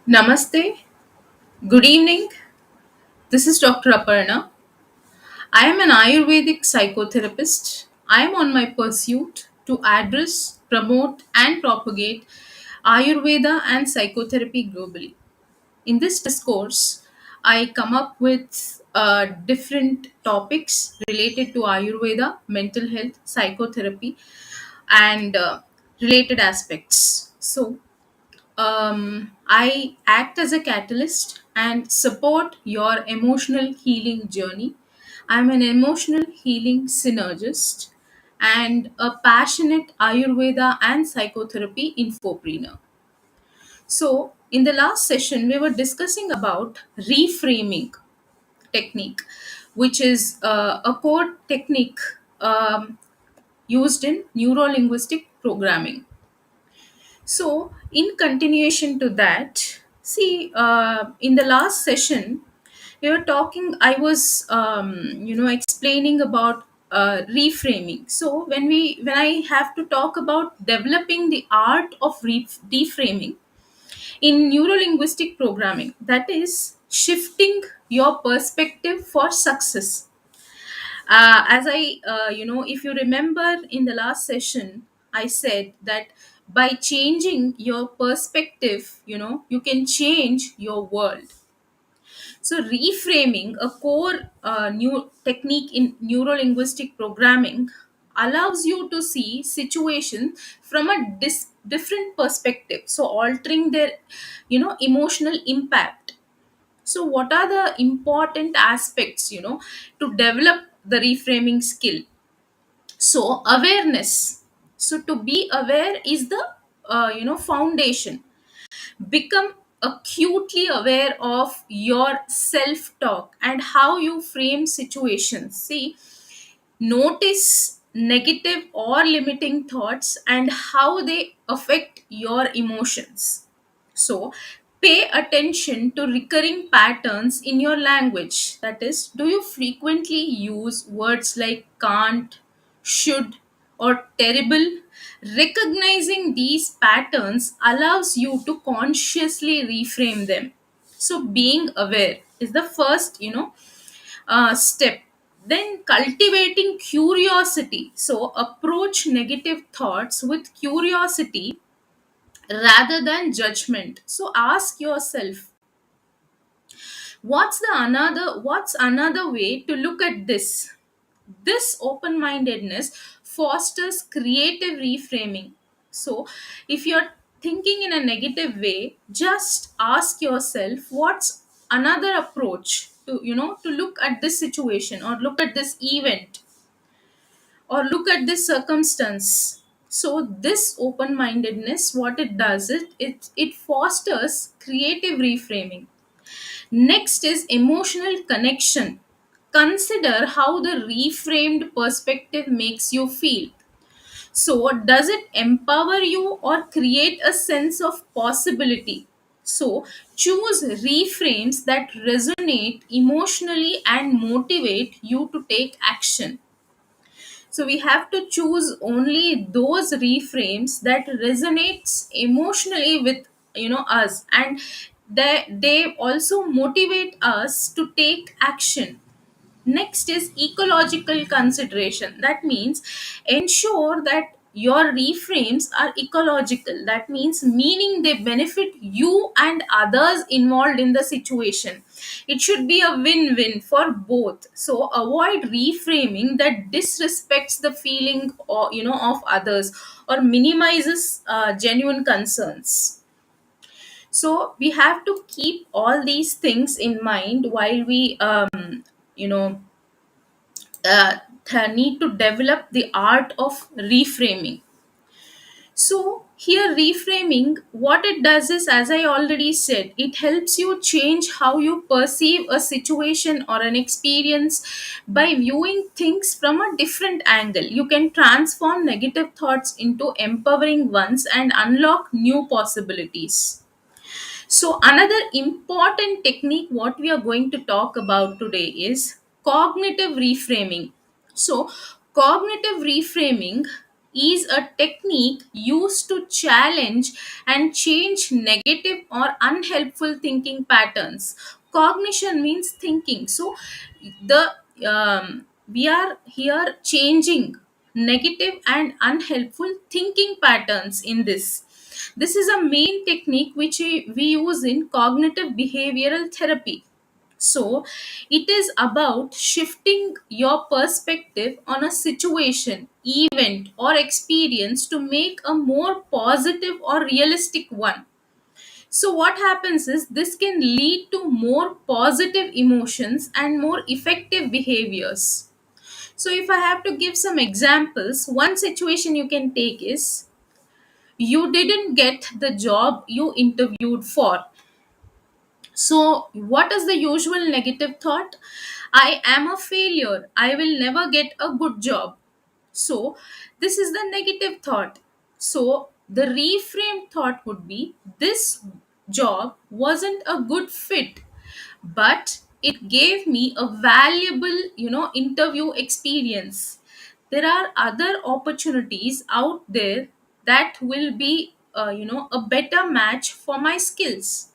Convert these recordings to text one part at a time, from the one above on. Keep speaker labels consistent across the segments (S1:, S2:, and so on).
S1: Namaste, good evening. This is Dr. Aparna. I am an Ayurvedic psychotherapist. I am on my pursuit to address, promote, and propagate Ayurveda and psychotherapy globally. In this discourse, I come up with different topics related to Ayurveda, mental health, psychotherapy, and related aspects. I act as a catalyst and support your emotional healing journey. I'm an emotional healing synergist and a passionate Ayurveda and psychotherapy infopreneur. So, in the last session, we were discussing about reframing technique, which is a core technique used in neuro linguistic programming. So, in continuation to that, see, in the last session, we were talking. I was, explaining about reframing. So, when I have to talk about developing the art of reframing in neuro linguistic programming, that is shifting your perspective for success. If you remember in the last session, I said that by changing your perspective, you can change your world. So, reframing, a core new technique in neuro linguistic programming, allows you to see situations from a different perspective. So, altering their, emotional impact. So, what are the important aspects, to develop the reframing skill? So, awareness. So, to be aware is the foundation. Become acutely aware of your self talk and how you frame situations. See, notice negative or limiting thoughts and how they affect your emotions. So, pay attention to recurring patterns in your language. That is, do you frequently use words like can't, should, or terrible? Recognizing these patterns allows you to consciously reframe them. So, being aware is the first, step. Then cultivating curiosity. So approach negative thoughts with curiosity rather than judgment. So ask yourself, what's another way to look at this? This open mindedness fosters creative reframing. So if you're thinking in a negative way, just ask yourself, what's another approach to, to look at this situation or look at this event or look at this circumstance. So this open mindedness, what it does, it fosters creative reframing. Next is emotional connection. Consider how the reframed perspective makes you feel. So, does it empower you or create a sense of possibility? So, choose reframes that resonate emotionally and motivate you to take action. So, we have to choose only those reframes that resonates emotionally with us, and they also motivate us to take action. Next is ecological consideration. That means ensure that your reframes are ecological. That means meaning they benefit you and others involved in the situation. It should be a win-win for both. So avoid reframing that disrespects the feeling or of others or minimizes genuine concerns. So we have to keep all these things in mind while we you know uh, need to develop the art of reframing. So, here reframing, what it does is, as I already said, it helps you change how you perceive a situation or an experience by viewing things from a different angle. You can transform negative thoughts into empowering ones and unlock new possibilities. So, another important technique what we are going to talk about today is cognitive reframing. So, cognitive reframing is a technique used to challenge and change negative or unhelpful thinking patterns. Cognition means thinking. So the we are here changing negative and unhelpful thinking patterns in this. This is a main technique which we use in cognitive behavioral therapy. So, it is about shifting your perspective on a situation, event, or experience to make a more positive or realistic one. So, what happens is this can lead to more positive emotions and more effective behaviors. So, if I have to give some examples, one situation you can take is you didn't get the job you interviewed for. So, what is the usual negative thought? I am a failure. I will never get a good job. So, this is the negative thought. So, the reframed thought would be this job wasn't a good fit, but it gave me a valuable, interview experience. There are other opportunities out there that will be, a better match for my skills.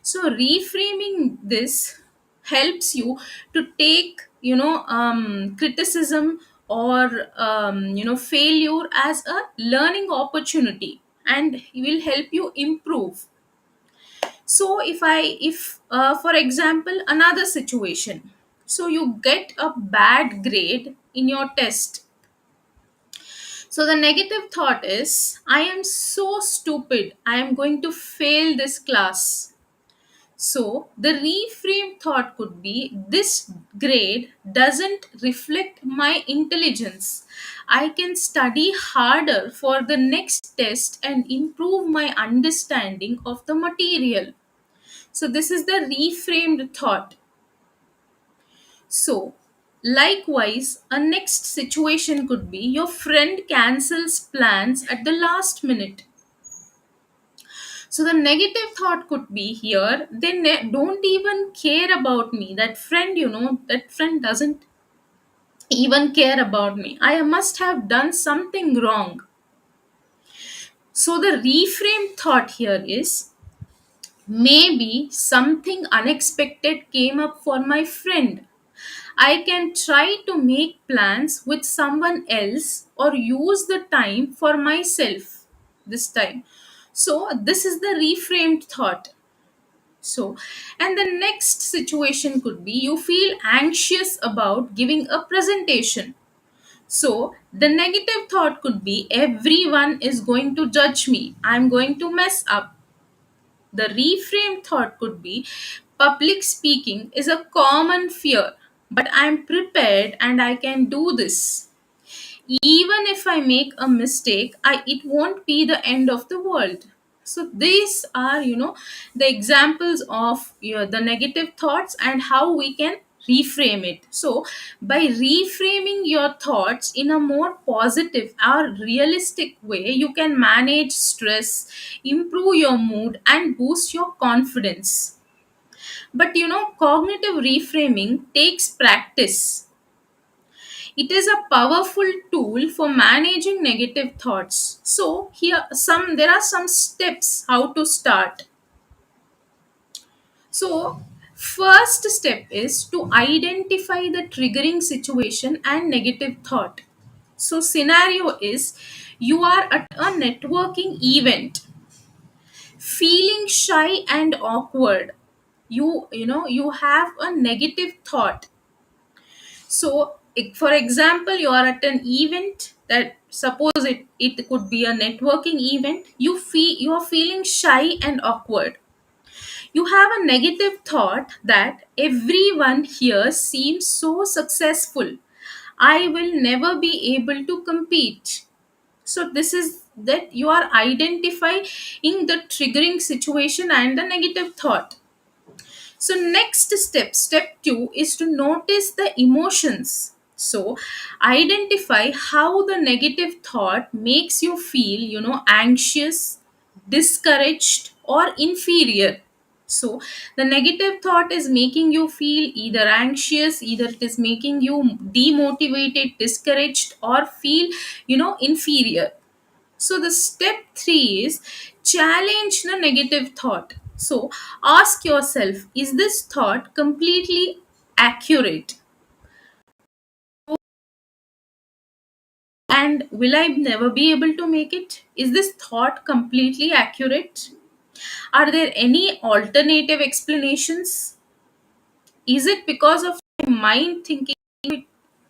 S1: So reframing this helps you to take, criticism or failure as a learning opportunity, and it will help you improve. So if for example another situation, so you get a bad grade in your test. So the negative thought is, I am so stupid, I am going to fail this class. So the reframe thought could be, this grade doesn't reflect my intelligence. I can study harder for the next test and improve my understanding of the material. So this is the reframed thought. So likewise, a next situation could be your friend cancels plans at the last minute. So the negative thought could be here, they don't even care about me. That friend, that friend doesn't even care about me. I must have done something wrong. So the reframe thought here is, maybe something unexpected came up for my friend. I can try to make plans with someone else or use the time for myself this time. So this is the reframed thought. So, and the next situation could be you feel anxious about giving a presentation. So, the negative thought could be, everyone is going to judge me, I'm going to mess up. The reframed thought could be, public speaking is a common fear, but I'm prepared and I can do this. Even if I make a mistake, it won't be the end of the world. So these are, the examples of the negative thoughts and how we can reframe it. So by reframing your thoughts in a more positive or realistic way, you can manage stress, improve your mood, and boost your confidence. But cognitive reframing takes practice. It is a powerful tool for managing negative thoughts. So here some there are some steps how to start. So first step is to identify the triggering situation and negative thought. So scenario is, you are at a networking event feeling shy and awkward. You have a negative thought. So, for example, you are at an event that, suppose it could be a networking event. You are feeling shy and awkward. You have a negative thought that everyone here seems so successful. I will never be able to compete. So this is that you are identifying the triggering situation and the negative thought. So next step 2 is to notice the emotions. So identify how the negative thought makes you feel, anxious, discouraged, or inferior. So the negative thought is making you feel either anxious, either it is making you demotivated, discouraged, or feel, inferior. So the step 3 is challenge the negative thought. So ask yourself, is this thought completely accurate? And will I never be able to make it? Is this thought completely accurate? Are there any alternative explanations? Is it because of my mind thinking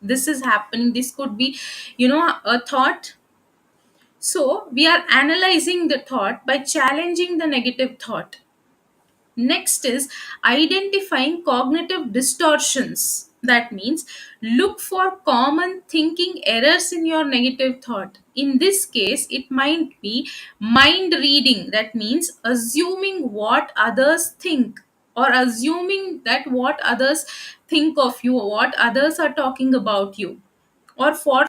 S1: this is happening? This could be, a thought. So we are analyzing the thought by challenging the negative thought. Next is identifying cognitive distortions. That means look for common thinking errors in your negative thought. In this case, it might be mind reading. That means assuming what others think, or assuming that what others think of you, or what others are talking about you, or for.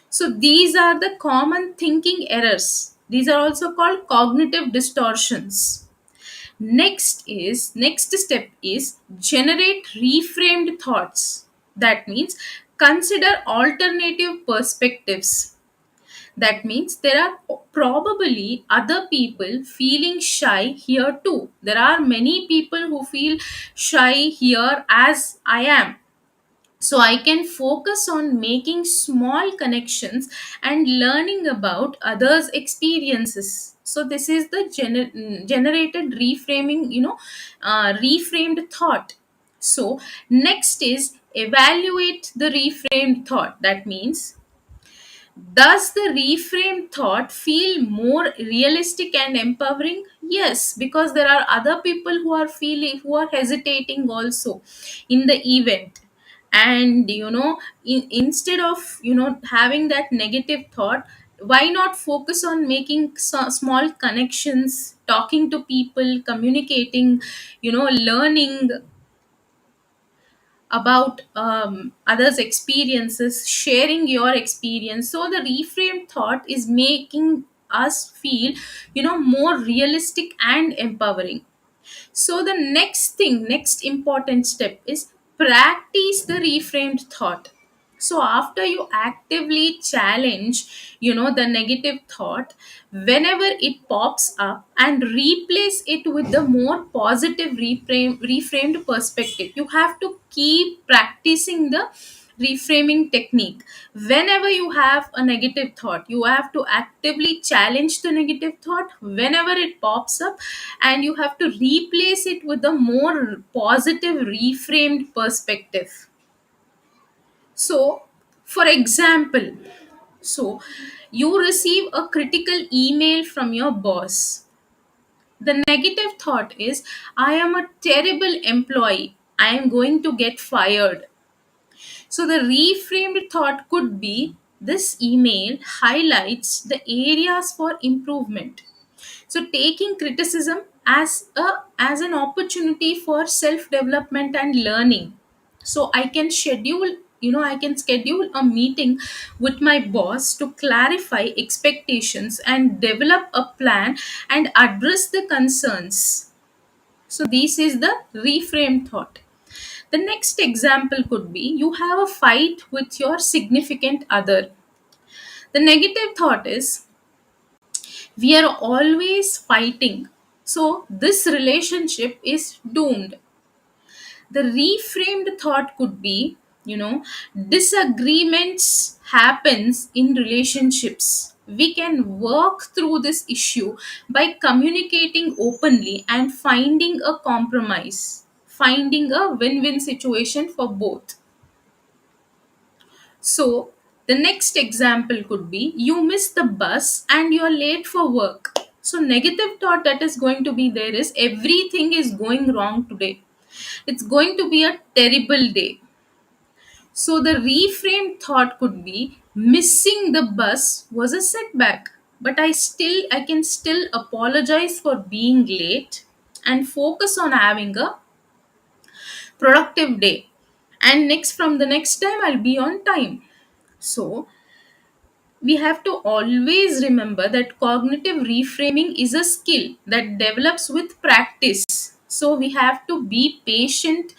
S1: So these are the common thinking errors. These are also called cognitive distortions. Next step is generate reframed thoughts. That means consider alternative perspectives. That means there are probably other people feeling shy here too. There are many people who feel shy here as I am. So I can focus on making small connections and learning about others experiences. So this is the generated reframing, reframed thought. So next is evaluate the reframed thought. That means, does the reframed thought feel more realistic and empowering? Yes, because there are other people who are hesitating also in the event. And instead of having that negative thought, why not focus on making small connections, talking to people, communicating, learning about others experiences, sharing your experience. So the reframed thought is making us feel more realistic and empowering. So the next important step is practice the reframed thought. So after you actively challenge, the negative thought, whenever it pops up, and replace it with the more positive reframed perspective. You have to keep practicing the reframing technique. Whenever you have a negative thought, you have to actively challenge the negative thought whenever it pops up, and you have to replace it with a more positive reframed perspective. So for example, so you receive a critical email from your boss. The negative thought is, I am a terrible employee, I am going to get fired. So the reframed thought could be, this email highlights the areas for improvement. So taking criticism as an opportunity for self development and learning. So I can schedule a meeting with my boss to clarify expectations and develop a plan and address the concerns. So this is the reframed thought. The next example could be, you have a fight with your significant other. The negative thought is, we are always fighting. So this relationship is doomed. The reframed thought could be, disagreements happens in relationships. We can work through this issue by communicating openly and finding a compromise, finding a win-win situation for both. So, the next example could be, you miss the bus and you're late for work. So, negative thought that is going to be there is, everything is going wrong today. It's going to be a terrible day. So, the reframed thought could be, missing the bus was a setback, but I can still apologize for being late and focus on having a productive day. And next, from the next time, I'll be on time. So we have to always remember that cognitive reframing is a skill that develops with practice. So we have to be patient,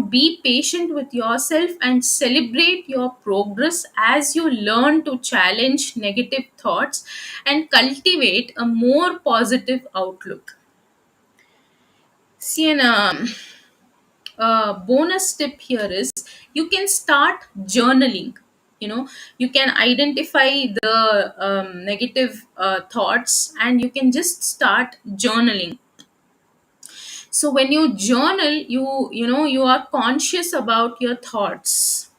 S1: be patient with yourself and celebrate your progress as you learn to challenge negative thoughts and cultivate a more positive outlook. See, bonus tip here is you can start journaling. You can identify the negative thoughts and you can just start journaling. So when you journal, you are conscious about your thoughts.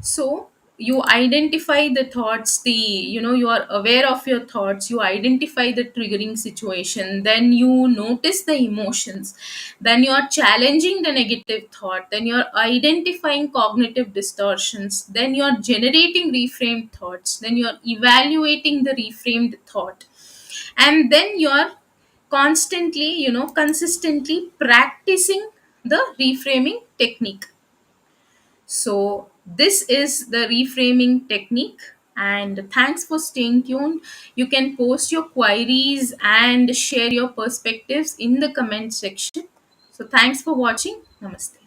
S1: So you identify the thoughts, you are aware of your thoughts, you identify the triggering situation, then you notice the emotions, then you are challenging the negative thought, then you are identifying cognitive distortions, then you are generating reframed thoughts, then you are evaluating the reframed thought, and then you are constantly, consistently practicing the reframing technique. So, this is the reframing technique. And thanks for staying tuned. You can post your queries and share your perspectives in the comment section. So, thanks for watching. Namaste.